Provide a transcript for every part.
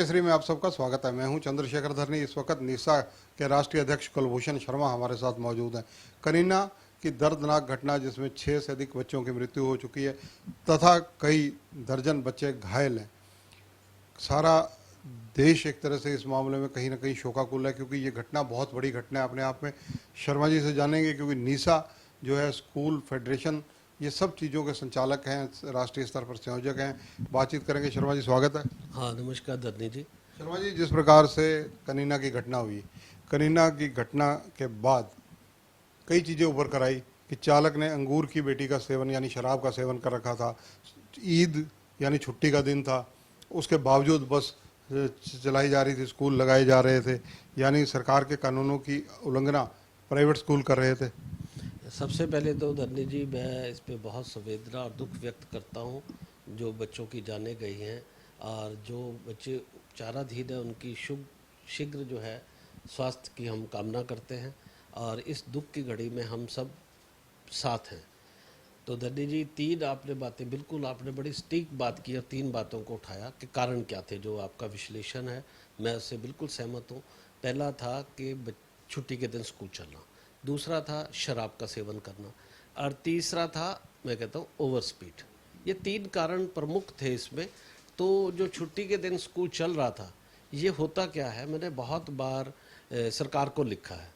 केसरी में आप सबका स्वागत है। मैं हूं चंद्रशेखर धरनी। इस वक्त निसा के राष्ट्रीय अध्यक्ष कुलभूषण शर्मा हमारे साथ मौजूद हैं। करीना की दर्दनाक घटना जिसमें 6 से अधिक बच्चों की मृत्यु हो चुकी है तथा कई दर्जन बच्चे घायल हैं। सारा देश एक तरह से इस मामले में कहीं ना कहीं शोकाकुल है, क्योंकि ये घटना बहुत बड़ी घटना है अपने आप में। शर्मा जी से जानेंगे, क्योंकि निसा जो है स्कूल फेडरेशन, ये सब चीज़ों के संचालक हैं, राष्ट्रीय स्तर पर संयोजक हैं। बातचीत करेंगे। शर्मा जी स्वागत है। हाँ, नमस्कार धरनी जी। शर्मा जी, जिस प्रकार से कनीना की घटना हुई, कनीना की घटना के बाद कई चीज़ें उभर कर आई कि चालक ने अंगूर की बेटी का सेवन यानी शराब का सेवन कर रखा था। ईद यानी छुट्टी का दिन था, उसके बावजूद बस चलाई जा रही थी, स्कूल लगाए जा रहे थे, यानी सरकार के कानूनों की उल्लंघना प्राइवेट स्कूल कर रहे थे। सबसे पहले तो धरनी जी, मैं इस पे बहुत संवेदना और दुख व्यक्त करता हूँ जो बच्चों की जानें गई हैं, और जो बच्चे उपचाराधीन हैं उनकी शीघ्र जो है स्वास्थ्य की हम कामना करते हैं, और इस दुख की घड़ी में हम सब साथ हैं। तो धरनी जी, तीन आपने बातें, बिल्कुल आपने बड़ी सटीक बात की और तीन बातों को उठाया कि कारण क्या थे। जो आपका विश्लेषण है मैं उससे बिल्कुल सहमत हूँ। पहला था कि छुट्टी के दिन स्कूल चलना, दूसरा था शराब का सेवन करना, और तीसरा था मैं कहता हूँ ओवर स्पीड। ये तीन कारण प्रमुख थे इसमें। तो जो छुट्टी के दिन स्कूल चल रहा था, ये होता क्या है, मैंने बहुत बार सरकार को लिखा है,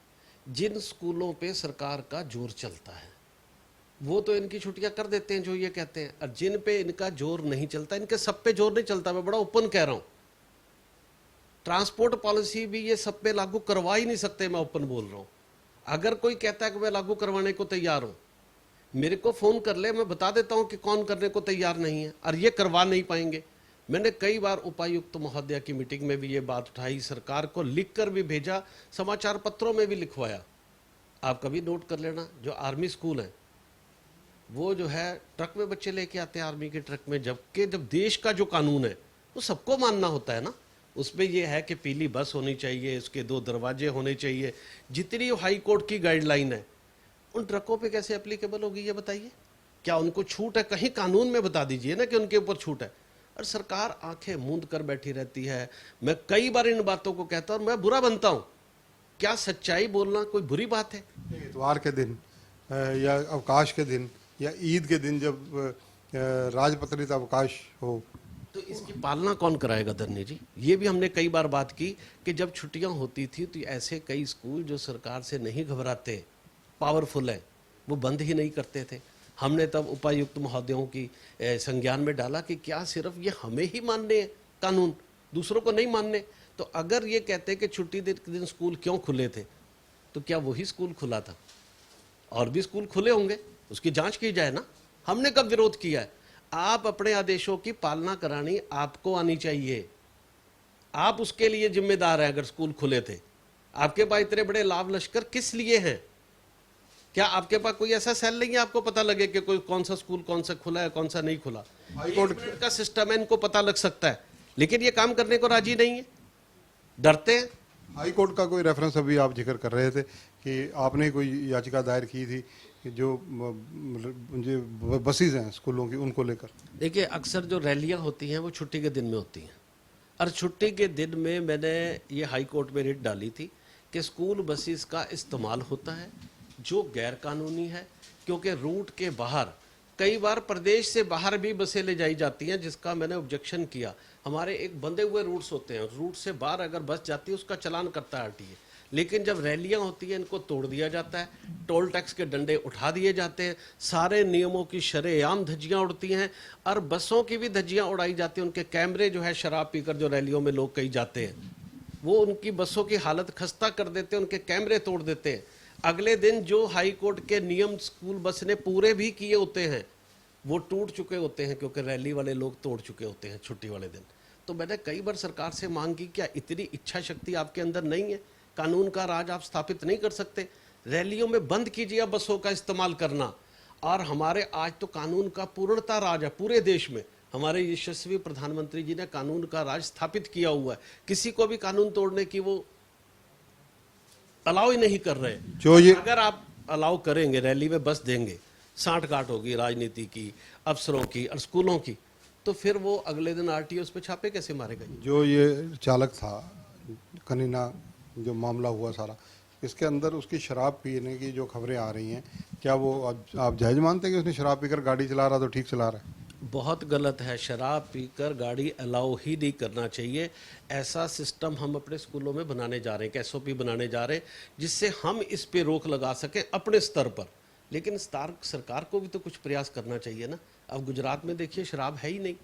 जिन स्कूलों पे सरकार का जोर चलता है वो तो इनकी छुट्टियां कर देते हैं जो ये कहते हैं, और जिन पे इनका जोर नहीं चलता, इनके सब पे जोर नहीं चलता। मैं बड़ा ओपन कह रहा हूं, ट्रांसपोर्ट पॉलिसी भी ये सब पे लागू करवा ही नहीं सकते। मैं ओपन बोल रहा हूं। अगर कोई कहता है कि मैं लागू करवाने को तैयार हूं, मेरे को फोन कर ले, मैं बता देता हूं कि कौन करने को तैयार नहीं है, और ये करवा नहीं पाएंगे। मैंने कई बार उपायुक्त महोदया की मीटिंग में भी ये बात उठाई, सरकार को लिखकर भी भेजा, समाचार पत्रों में भी लिखवाया। आप कभी नोट कर लेना, जो आर्मी स्कूल है वो जो है ट्रक में बच्चे लेके आते हैं, आर्मी के ट्रक में, जबकि जब देश का जो कानून है वो सबको मानना होता है ना। उसमें यह है कि पीली बस होनी चाहिए, उसके 2 दरवाजे होने चाहिए। जितनी हाई कोर्ट की गाइडलाइन है उन ट्रकों पे कैसे एप्लीकेबल होगी ये बताइए? क्या उनको छूट है? कहीं कानून में बता दीजिए ना कि उनके ऊपर छूट है। और सरकार आंखें मूंद कर बैठी रहती है। मैं कई बार इन बातों को कहता हूं और मैं बुरा बनता हूं। क्या सच्चाई बोलना कोई बुरी बात है? इतवार के दिन या अवकाश के दिन या ईद के दिन जब राजपत्रित अवकाश हो, तो इसकी पालना कौन कराएगा धरनी जी? ये भी हमने कई बार बात की कि जब छुट्टियां होती थी तो ऐसे कई स्कूल जो सरकार से नहीं घबराते, पावरफुल है, वो बंद ही नहीं करते थे। हमने तब उपायुक्त महोदयों की संज्ञान में डाला कि क्या सिर्फ ये हमें ही मानने हैं कानून, दूसरों को नहीं मानने? तो अगर ये कहते कि छुट्टी के दिन स्कूल क्यों खुले थे, तो क्या वही स्कूल खुला था? और भी स्कूल खुले होंगे, उसकी जांच की जाए ना। हमने कब विरोध किया है? आप अपने आदेशों की पालना करानी आपको आनी चाहिए, आप उसके लिए जिम्मेदार हैं। अगर स्कूल खुले थे, आपके पास इतने बड़े लाभ लश्कर किस लिए हैं? क्या आपके पास कोई ऐसा सेल नहीं है आपको पता लगे कि कोई कौन सा स्कूल कौन सा खुला है कौन सा नहीं खुला? हाईकोर्ट का सिस्टम है, इनको पता लग सकता है, लेकिन ये काम करने को राजी नहीं है, डरते हैं। हाईकोर्ट का कोई रेफरेंस अभी आप जिक्र कर रहे थे कि आपने कोई याचिका दायर की थी कि जो बसेज हैं स्कूलों की उनको लेकर। देखिए, अक्सर जो रैलियां होती हैं वो छुट्टी के दिन में होती हैं, और छुट्टी के दिन में मैंने ये हाई कोर्ट में रिट डाली थी कि स्कूल बसेस का इस्तेमाल होता है जो गैर कानूनी है, क्योंकि रूट के बाहर कई बार प्रदेश से बाहर भी बसें ले जाई जाती हैं, जिसका मैंने ऑब्जेक्शन किया। हमारे एक बंधे हुए रूट्स होते हैं, रूट से बाहर अगर बस जाती है उसका चालान करता है आरटीए, लेकिन जब रैलियां होती हैं इनको तोड़ दिया जाता है, टोल टैक्स के डंडे उठा दिए जाते हैं, सारे नियमों की शरेआम धज्जियां उड़ती हैं, और बसों की भी धज्जियां उड़ाई जाती हैं। उनके कैमरे जो है, शराब पीकर जो रैलियों में लोग कई जाते हैं वो उनकी बसों की हालत खस्ता कर देते हैं, उनके कैमरे तोड़ देते हैं। अगले दिन जो हाई कोर्ट के नियम स्कूल बस ने पूरे भी किए होते हैं वो टूट चुके होते हैं, क्योंकि रैली वाले लोग तोड़ चुके होते हैं छुट्टी वाले दिन। तो मैंने कई बार सरकार से मांग की, क्या इतनी इच्छा शक्ति आपके अंदर नहीं है? कानून का राज आप स्थापित नहीं कर सकते? रैलियों में बंद कीजिए बसों का इस्तेमाल करना। और हमारे आज तो कानून का पूर्णता राज है पूरे देश में। हमारे यशस्वी प्रधानमंत्री जी ने कानून का राज स्थापित किया हुआ है, किसी को भी कानून तोड़ने की वो अलाउ ही नहीं कर रहे। जो ये अगर आप अलाउ करेंगे, रैली में बस देंगे, सांठ गांठ होगी राजनीति की, अफसरों की और स्कूलों की, तो फिर वो अगले दिन आरटीओ उस पे छापे कैसे मारेगा? जो ये चालक था कनीना, जो मामला हुआ सारा, इसके अंदर उसकी शराब पीने की जो खबरें आ रही हैं, क्या वो आप जायज़ मानते हैं कि उसने शराब पीकर गाड़ी चला रहा तो ठीक चला रहा है? बहुत गलत है। शराब पीकर गाड़ी अलाउ ही नहीं करना चाहिए। ऐसा सिस्टम हम अपने स्कूलों में बनाने जा रहे हैं, एसओपी बनाने जा रहे हैं, जिससे हम इस पे रोक लगा सकें अपने स्तर पर। लेकिन सरकार को भी तो कुछ प्रयास करना चाहिए ना। अब गुजरात में देखिए शराब है ही नहीं।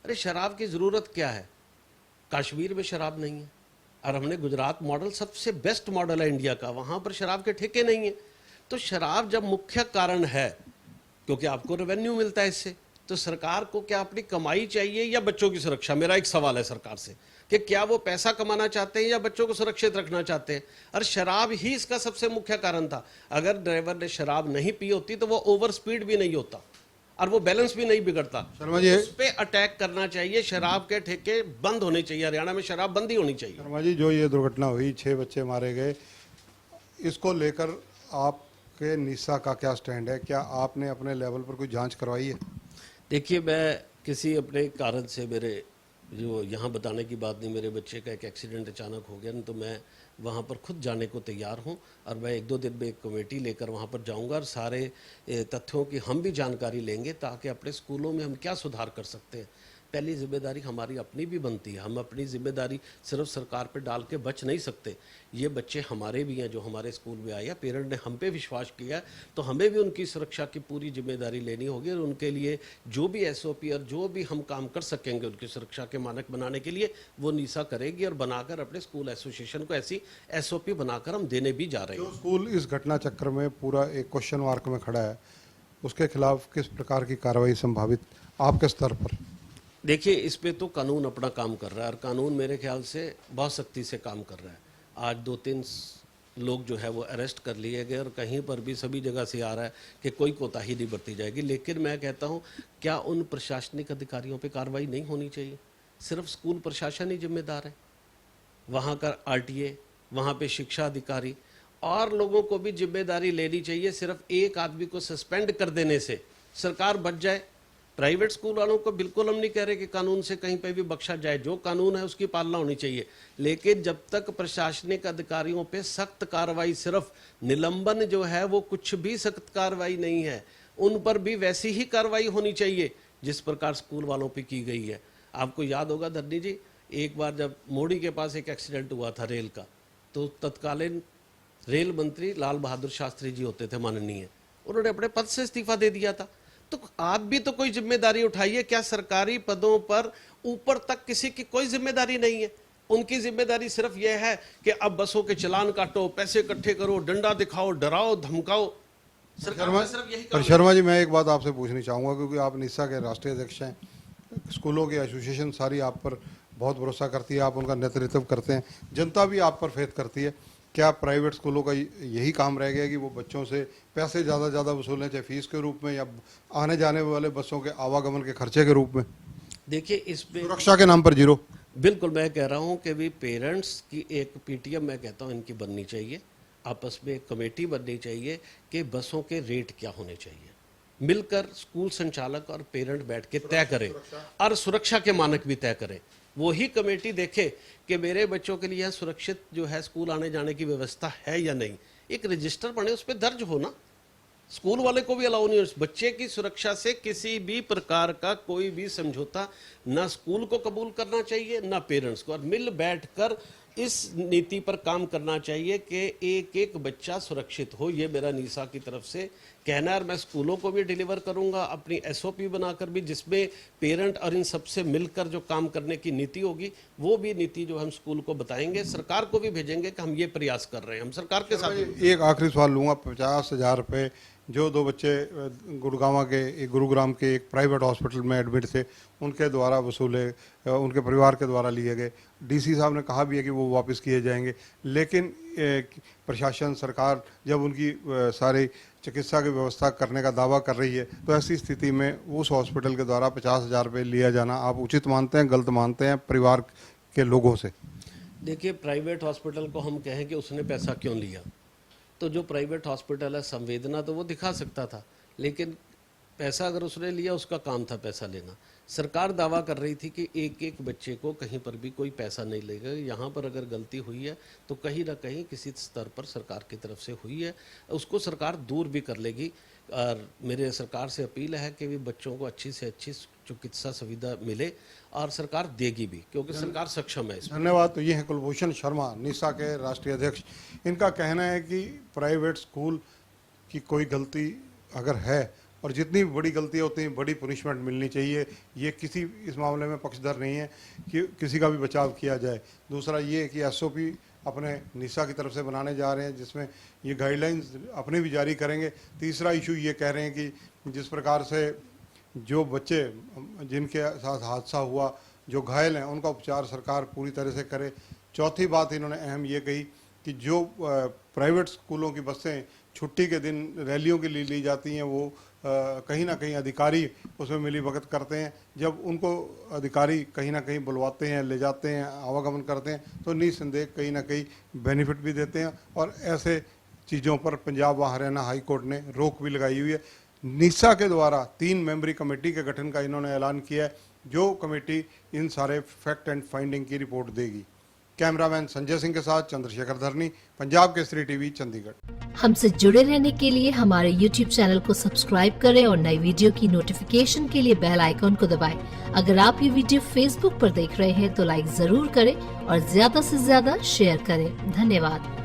अरे शराब की ज़रूरत क्या है? कश्मीर में शराब नहीं है, और हमने गुजरात मॉडल सबसे बेस्ट मॉडल है इंडिया का, वहाँ पर शराब के ठेके नहीं है। तो शराब जब मुख्य कारण है, क्योंकि आपको रेवेन्यू मिलता है इससे, तो सरकार को क्या अपनी कमाई चाहिए या बच्चों की सुरक्षा? मेरा एक सवाल है सरकार से कि क्या वो पैसा कमाना चाहते हैं या बच्चों को सुरक्षित रखना चाहते हैं? और शराब ही इसका सबसे मुख्य कारण था। अगर ड्राइवर ने शराब नहीं पी होती तो वो ओवर स्पीड भी नहीं होता और वो बैलेंस भी नहीं बिगड़ता। शर्मा जी, उस पे अटैक करना चाहिए। शराब के ठेके बंद होने चाहिए। हरियाणा में शराब बंद ही होनी चाहिए। शर्मा जी, जो ये दुर्घटना हुई, 6 बच्चे मारे गए, इसको लेकर आपके निसा का क्या स्टैंड है? क्या आपने अपने लेवल पर कोई जांच करवाई है? देखिए, मैं किसी अपने कारण से, मेरे जो यहाँ बताने की बात नहीं, मेरे बच्चे का एक एक्सीडेंट अचानक हो गया न, तो मैं वहाँ पर खुद जाने को तैयार हूँ और मैं 1-2 दिन में एक कमेटी लेकर वहाँ पर जाऊँगा और सारे तथ्यों की हम भी जानकारी लेंगे, ताकि अपने स्कूलों में हम क्या सुधार कर सकते हैं। पहली जिम्मेदारी हमारी अपनी भी बनती है। हम अपनी जिम्मेदारी सिर्फ सरकार पे डाल के बच नहीं सकते। ये बच्चे हमारे भी हैं जो हमारे स्कूल में आए हैं, पेरेंट ने हम पे विश्वास किया, तो हमें भी उनकी सुरक्षा की पूरी जिम्मेदारी लेनी होगी और उनके लिए जो भी एसओपी और जो भी हम काम कर सकेंगे उनकी सुरक्षा के मानक बनाने के लिए, वो निसा करेगी और बनाकर अपने स्कूल एसोसिएशन को ऐसी एसओपी बनाकर हम देने भी जा रहे हैं। जो स्कूल इस घटना चक्र में पूरा एक क्वेश्चन मार्क में खड़ा है, उसके खिलाफ किस प्रकार की कार्रवाई संभावित आपके स्तर पर? देखिए, इस पे तो कानून अपना काम कर रहा है और कानून मेरे ख्याल से बहुत सख्ती से काम कर रहा है। आज 2-3 लोग जो है वो अरेस्ट कर लिए गए और कहीं पर भी सभी जगह से आ रहा है कि कोई कोताही नहीं बरती जाएगी। लेकिन मैं कहता हूँ, क्या उन प्रशासनिक अधिकारियों पे कार्रवाई नहीं होनी चाहिए? सिर्फ स्कूल प्रशासन ही जिम्मेदार है? वहाँ का आरटीए, वहाँ पे शिक्षा अधिकारी और लोगों को भी जिम्मेदारी लेनी चाहिए। सिर्फ एक आदमी को सस्पेंड कर देने से सरकार बच जाए? प्राइवेट स्कूल वालों को बिल्कुल हम नहीं कह रहे कि कानून से कहीं पे भी बख्शा जाए। जो कानून है उसकी पालना होनी चाहिए। लेकिन जब तक प्रशासनिक अधिकारियों पे सख्त कार्रवाई, सिर्फ निलंबन जो है वो कुछ भी सख्त कार्रवाई नहीं है, उन पर भी वैसी ही कार्रवाई होनी चाहिए जिस प्रकार स्कूल वालों पे की गई है। आपको याद होगा धरनी जी, एक बार जब मोड़ी के पास एक एक्सीडेंट हुआ था रेल का, तो तत्कालीन रेल मंत्री लाल बहादुर शास्त्री जी होते थे माननीय, उन्होंने अपने पद से इस्तीफा दे दिया था। तो आप भी तो कोई जिम्मेदारी उठाइए। क्या सरकारी पदों पर ऊपर तक किसी की कोई जिम्मेदारी नहीं है? उनकी जिम्मेदारी सिर्फ यह है कि अब बसों के चलान काटो, पैसे इकट्ठे करो, डंडा दिखाओ, डराओ, धमकाओ। सरकार का सिर्फ यही काम है। शर्मा जी, मैं एक बात आपसे पूछनी चाहूँगा, क्योंकि आप निसा के राष्ट्रीय अध्यक्ष हैं, स्कूलों की एसोसिएशन सारी आप पर बहुत भरोसा करती है, आप उनका नेतृत्व करते हैं, जनता भी आप पर फेथ करती है। क्या प्राइवेट स्कूलों का यही काम रह गया कि वो बच्चों से पैसे ज़्यादा वसूलें, चाहे फीस के रूप में या आने जाने वाले बसों के आवागमन के खर्चे के रूप में? देखिए, इस पे सुरक्षा के नाम पर जीरो। बिल्कुल मैं कह रहा हूं कि भी पेरेंट्स की एक पीटीएम मैं कहता हूं इनकी बननी चाहिए, आपस में एक कमेटी बननी चाहिए कि बसों के रेट क्या होने चाहिए। मिलकर स्कूल संचालक और पेरेंट बैठ के तय करें और सुरक्षा के मानक भी तय करें। वो ही कमेटी देखे कि मेरे बच्चों के लिए सुरक्षित जो है स्कूल आने जाने की व्यवस्था है या नहीं। एक रजिस्टर बने, उस पर दर्ज हो ना। स्कूल वाले को भी अलाउ नहीं हो। बच्चे की सुरक्षा से किसी भी प्रकार का कोई भी समझौता ना स्कूल को कबूल करना चाहिए ना पेरेंट्स को, और मिल बैठकर इस नीति पर काम करना चाहिए कि एक एक बच्चा सुरक्षित हो। ये मेरा निसा की तरफ से कहना है और मैं स्कूलों को भी डिलीवर करूंगा अपनी एसओपी बनाकर भी, जिसमें पेरेंट और इन सबसे मिलकर जो काम करने की नीति होगी, वो भी नीति जो हम स्कूल को बताएंगे, सरकार को भी भेजेंगे कि हम ये प्रयास कर रहे हैं, हम सरकार के साथ। एक आखिरी सवाल लूँगा। 50,000 रुपये जो 2 बच्चे गुरुग्राम के एक प्राइवेट हॉस्पिटल में एडमिट थे, उनके द्वारा वसूले, उनके परिवार के द्वारा लिए गए, डीसी साहब ने कहा भी है कि वो वापस किए जाएंगे। लेकिन प्रशासन, सरकार जब उनकी सारी चिकित्सा की व्यवस्था करने का दावा कर रही है, तो ऐसी स्थिति में उस हॉस्पिटल के द्वारा 50,000 रुपये लिया जाना आप उचित मानते हैं, गलत मानते हैं परिवार के लोगों से? देखिए, प्राइवेट हॉस्पिटल को हम कहें कि उसने पैसा क्यों लिया, तो जो प्राइवेट हॉस्पिटल है संवेदना तो वो दिखा सकता था, लेकिन पैसा अगर उसने लिया, उसका काम था पैसा लेना। सरकार दावा कर रही थी कि एक एक बच्चे को कहीं पर भी कोई पैसा नहीं लेगा, यहाँ पर अगर गलती हुई है तो कहीं ना कहीं किसी स्तर पर सरकार की तरफ से हुई है, उसको सरकार दूर भी कर लेगी। और मेरे सरकार से अपील है कि भी बच्चों को अच्छी से अच्छी चिकित्सा सुविधा मिले और सरकार देगी भी, क्योंकि सरकार सक्षम है इसमें। धन्यवाद। तो ये हैं कुलभूषण शर्मा, निसा के राष्ट्रीय अध्यक्ष। इनका कहना है कि प्राइवेट स्कूल की कोई गलती अगर है और जितनी बड़ी गलती है उतनी बड़ी पनिशमेंट मिलनी चाहिए। ये किसी इस मामले में पक्षधर नहीं है कि किसी का भी बचाव किया जाए। दूसरा ये कि एसओपी अपने निसा की तरफ से बनाने जा रहे हैं, जिसमें ये गाइडलाइंस अपने भी जारी करेंगे। तीसरा इशू ये कह रहे हैं कि जिस प्रकार से जो बच्चे जिनके साथ हादसा हुआ, जो घायल हैं, उनका उपचार सरकार पूरी तरह से करे। चौथी बात इन्होंने अहम ये कही कि जो प्राइवेट स्कूलों की बसें छुट्टी के दिन रैलियों के लिए ली जाती हैं, वो कहीं ना कहीं अधिकारी उसमें मिली भगत करते हैं। जब उनको अधिकारी कहीं ना कहीं बुलवाते हैं, ले जाते हैं, आवागमन करते हैं, तो निस्संदेह कहीं ना कहीं बेनिफिट भी देते हैं। और ऐसे चीज़ों पर पंजाब व हरियाणा हाई कोर्ट ने रोक भी लगाई हुई है। निसा के द्वारा 3 मेंबरी कमेटी के गठन का इन्होंने ऐलान किया है, जो कमेटी इन सारे फैक्ट एंड फाइंडिंग की रिपोर्ट देगी। कैमरामैन संजय सिंह के साथ चंद्रशेखर धरनी, पंजाब केसरी टीवी, चंडीगढ़। हमसे जुड़े रहने के लिए हमारे YouTube चैनल को सब्सक्राइब करें और नई वीडियो की नोटिफिकेशन के लिए बेल आइकॉन को दबाएं। अगर आप ये वीडियो Facebook पर देख रहे हैं तो लाइक जरूर करें और ज्यादा से ज्यादा शेयर करें। धन्यवाद।